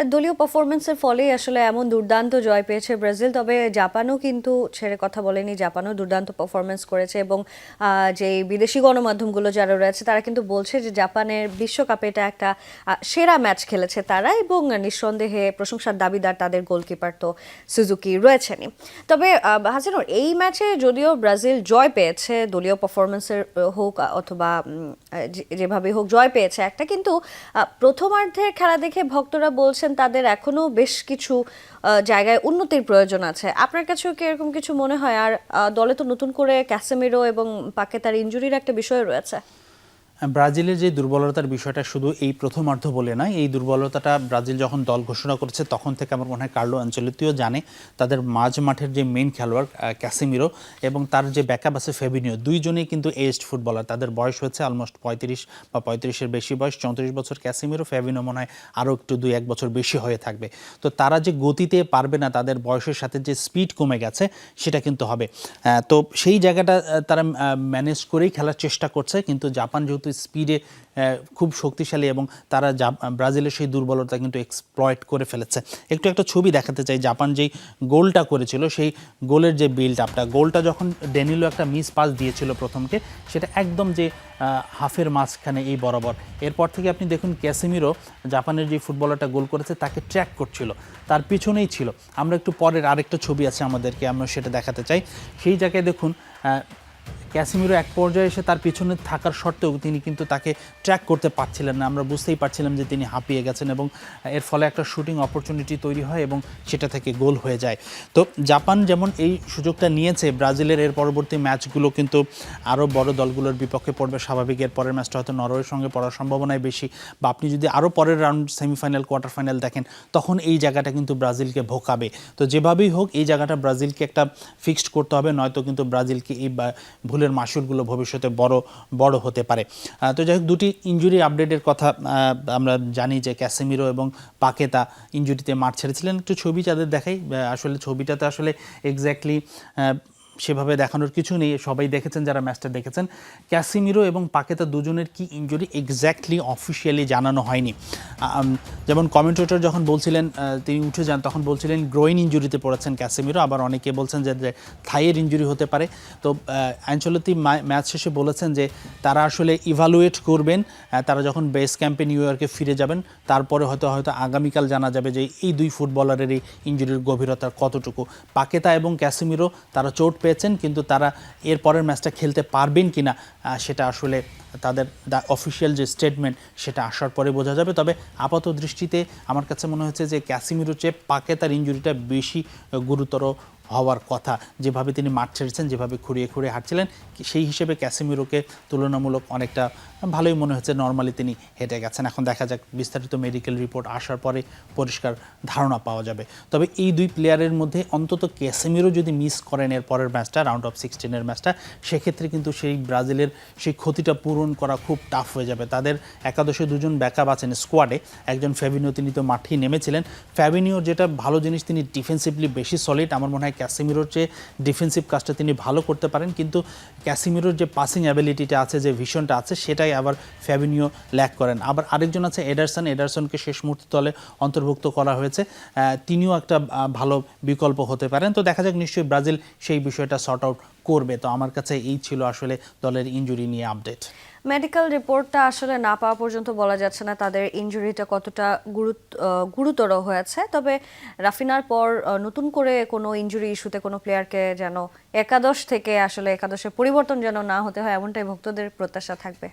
দলীয় পারফরমেন্সের ফলেই আসলে এমন দুর্দান্ত জয় পেয়েছে ব্রাজিল। তবে জাপানও কিন্তু ছেড়ে কথা বলেনি, জাপানও দুর্দান্ত পারফরমেন্স করেছে এবং যে বিদেশি গণমাধ্যমগুলো যারা রয়েছে তারা কিন্তু বলছে যে জাপানের বিশ্বকাপে এটা একটা সেরা ম্যাচ খেলেছে তারা, এবং নিঃসন্দেহে প্রশংসার দাবিদার তাদের গোলকিপার তো সুজুকি রয়েছেনই। তবে হাসিনুর, এই ম্যাচে যদিও ব্রাজিল জয় পেয়েছে, দলীয় পারফরমেন্সের হোক অথবা যেভাবে হোক জয় পেয়েছে একটা, কিন্তু প্রথমার্ধের খেলা দেখে ভক্তরা বলছেন তাদের এখনো বেশ কিছু জায়গায় উন্নতির প্রয়োজন আছে। আপনার কাছেও কি এরকম কিছু মনে হয়? আর দলে তো নতুন করে ক্যাসেমিরো এবং পাকেতার ইনজুরির একটা বিষয় রয়েছে। ব্রাজিলের যে দুর্বলতার বিষয়টা শুধু এই প্রথমার্ধ বলে নয়, এই দুর্বলতাটা ব্রাজিল যখন দল ঘোষণা করেছে তখন থেকে আমার মনে হয় কার্লো আনচেলত্তিও জানে। তাদের মাঝ মাঠের যে মেইন খেলোয়াড় ক্যাসেমিরো এবং তার যে ব্যাকআপ আছে ফেবিনিও, দুইজনেই কিন্তু এজড ফুটবলার। তাদের বয়স হচ্ছে অলমোস্ট 35 বা 35-এর বেশি বয়স, 34 বছর ক্যাসেমিরো, ফেবিনিও মনে হয় আরও একটু 2-1 বছর বেশি হয়ে থাকবে। তো তারা যে গতিতে পারবে না, তাদের বয়সের সাথে যে স্পিড কমে গেছে সেটা কিন্তু হবে। তো সেই জায়গাটা তারা ম্যানেজ করেই খেলার চেষ্টা করছে, কিন্তু জাপান যেহেতু স্পিডে খুব শক্তিশালী এবং তারা ব্রাজিলের সেই দুর্বলতা কিন্তু এক্সপ্লয়েট করে ফেলেছে। একটা ছবি দেখাতে চাই, জাপান যেই গোলটা করেছিল সেই গোলের যে বিল্ড আপটা, গোলটা যখন ড্যানিলো একটা মিস পাস দিয়েছিল প্রথমকে, সেটা একদম যে হাফের মাঝখানে এই বরাবর। এরপর থেকে আপনি দেখুন ক্যাসেমিরো, জাপানের যে ফুটবলারটা গোল করেছে তাকে ট্র্যাক করছিল, তার পিছনেই ছিল। আমরা একটু পরের আরেকটা ছবি আছে আমাদেরকে, আমরা সেটা দেখাতে চাই। সেই জায়গায় দেখুন ক্যাসেমিরো এক পর্যায়ে এসে তার পিছনে থাকার সত্ত্বেও তিনি কিন্তু তাকে ট্র্যাক করতে পারছিলেন না। আমরা বুঝতেই পারছিলাম যে তিনি হাঁপিয়ে গেছেন এবং এর ফলে একটা শুটিং অপরচুনিটি তৈরি হয় এবং সেটা থেকে গোল হয়ে যায়। তো জাপান যেমন এই সুযোগটা নিয়েছে, ব্রাজিলের এর পরবর্তী ম্যাচগুলো কিন্তু আরও বড় দলগুলোর বিপক্ষে পড়বে স্বাভাবিক। এর পরের ম্যাচটা হয়তো নরওয়ের সঙ্গে পড়ার সম্ভাবনাই বেশি, বা আপনি যদি আরও পরের রাউন্ড সেমিফাইনাল কোয়ার্টার ফাইনাল দেখেন, তখন এই জায়গাটা কিন্তু ব্রাজিলকে ভোকাবে। তো যেভাবেই হোক এই জায়গাটা ব্রাজিলকে একটা ফিক্সড করতে হবে, নয়তো কিন্তু ব্রাজিলকে এই ভুলের মাসুলগুলো ভবিষ্যতে বড় হতে পারে। তো যাই হোক, দুটি ইনজুরি আপডেটের কথা আমরা জানি যে ক্যাসেমিরো এবং পাকেতা ইনজুরিতে মাঠ ছেড়েছিলেন। একটু ছবি যাদের দেখাই, আসলে ছবিটাতে আসলে এক্স্যাক্টলি সেভাবে দেখানোর কিছু নেই, সবাই দেখেছেন যারা ম্যাচটা দেখেছেন। ক্যাসেমিরো এবং পাকেতা দুজনের কি ইনজুরি এক্স্যাক্টলি অফিসিয়ালি জানানো হয়নি। যেমন কমেন্টেটর যখন বলছিলেন, তিনি উঠে যান, তখন বলছিলেন গ্রোইন ইনজুরিতে পড়েছেন ক্যাসেমিরো, আবার অনেকে বলছেন যে থাইয়ের ইনজুরি হতে পারে। তো আনচেলত্তি ম্যাচ শেষে বলেছেন যে তারা আসলে ইভালুয়েট করবেন, তারা যখন বেস ক্যাম্পে নিউ ইয়র্কে ফিরে যাবেন তারপরে হয়তো আগামীকাল জানা যাবে যে এই দুই ফুটবলারের এই ইনজুরির গভীরতা কতটুকু। পাকেতা এবং ক্যাসেমিরো তারা চোট পেয়েছেন, কিন্তু তারা এর পরের ম্যাচটা খেলতে পারবেন কিনা সেটা আসলে তাদের অফিসিয়াল যে স্টেটমেন্ট সেটা আসার পরে বোঝা যাবে। তবে আপাত দৃষ্টিতে আমার কাছে মনে হচ্ছে যে ক্যাসেমিরোর চেয়ে পাকেতার ইনজুরিটা বেশি গুরুতর হওয়ার কথা। যেভাবে তিনি মাঠ ছেড়েছেন, যেভাবে খুঁড়িয়ে হাঁটছিলেন, সেই হিসেবে ক্যাসেমিরোকে তুলনামূলক অনেকটা ভালোই মনে হচ্ছে, নর্মালি তিনি হেঁটে গেছেন। এখন দেখা যাক বিস্তারিত মেডিকেল রিপোর্ট আসার পরে পরিষ্কার ধারণা পাওয়া যাবে। তবে এই দুই প্লেয়ারের মধ্যে অন্তত ক্যাসেমিরো যদি মিস করেন এর পরের ম্যাচটা, রাউন্ড অফ 16-এর ম্যাচটা, সেক্ষেত্রে কিন্তু সেই ব্রাজিলের সেই ক্ষতিটা পূরণ করা খুব টাফ হয়ে যাবে। তাদের একাদশে দুজন ব্যাকআপ আছেন স্কোয়াডে, একজন ফ্যাবিনিও, তিনি তো মাঠেই নেমেছিলেন। ফ্যাবিনিওর যেটা ভালো জিনিস, তিনি ডিফেন্সিভলি বেশি সলিড। আমার মনে হয় ক্যাসেমিরোর চেয়ে ডিফেন্সিভ কাজটা তিনি ভালো করতে পারেন, কিন্তু ক্যাসেমিরোর যে পাসিং অ্যাবিলিটিটা আছে, যে ভিশনটা আছে, সেটাই আবার ফ্যাবিনিও ল্যাক করেন। আবার আরেকজন আছে এডারসনকে শেষ মুহূর্তে দলে অন্তর্ভুক্ত করা হয়েছে, তিনিও একটা ভালো বিকল্প হতে পারেন। তো দেখা যাক, নিশ্চয়ই ব্রাজিল সেই বিষয়টা সর্ট আউট করবে। তো আমার কাছে এই ছিল আসলে দলের ইনজুরি নিয়ে আপডেট। মেডিকেল রিপোর্টটা আসলে না পাওয়া পর্যন্ত বলা যাচ্ছে না তাদের ইনজুরিটা কতটা গুরুতর হয়েছে। তবে রাফিনার পর নতুন করে কোনো ইনজুরি ইস্যুতে কোনো প্লেয়ারকে যেন একাদশ থেকে আসলে একাদশে পরিবর্তন যেন না হতে হয়, এমনটাই ভক্তদের প্রত্যাশা থাকবে।